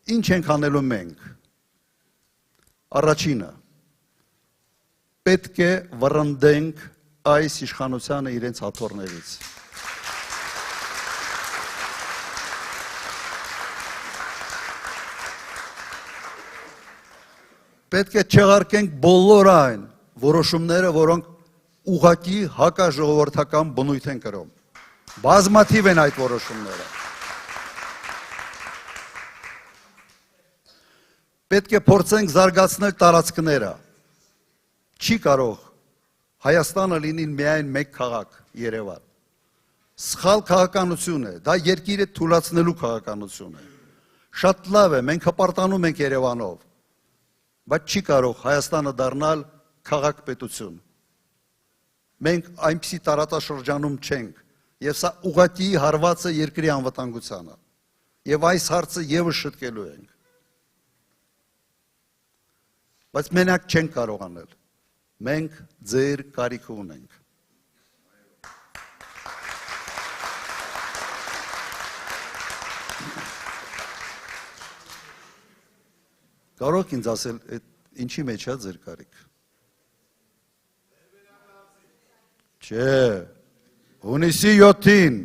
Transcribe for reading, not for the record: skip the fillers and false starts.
Ինչ ենք անելու մենք։ Առաջինը, պետք է վռնդենք այս իշխանությանը իրենց հաթոռներից։ Պետք է չեղարկենք բոլոր այն որոշումները, որոնք ուղղակի հակաժողովրդական բնույթ են կրում։ Բազմաթիվ են այդ որոշումները։ Պետք է փորձենք զարգացնել տարածքները։ Չի կարող Հայաստանը լինի միայն մեկ քաղաք՝ Երևան։ Սխալ քաղաքականություն է, դա երկիրը թուլացնելու քաղաքականություն է։ Շատ լավ է, մենք հպարտանում ենք Երևանով, բայց չի կարող Հայաստանը դառնալ քաղաք-պետություն։ Մենք այնպիսի տարածաշրջանում չենք, եւ սա ուղղակի հարված է երկրի անվտանգությանը։ Եվ այս հարցը եւս շտկելու ենք։ Բայց մենակ չենք կարող անել։ Մենք ձեր կարիքը ունենք։ Կարող եք ինձ ասել, ինչի մեջ է ձեր կարիք։ Չէ, հունիսի 7-ին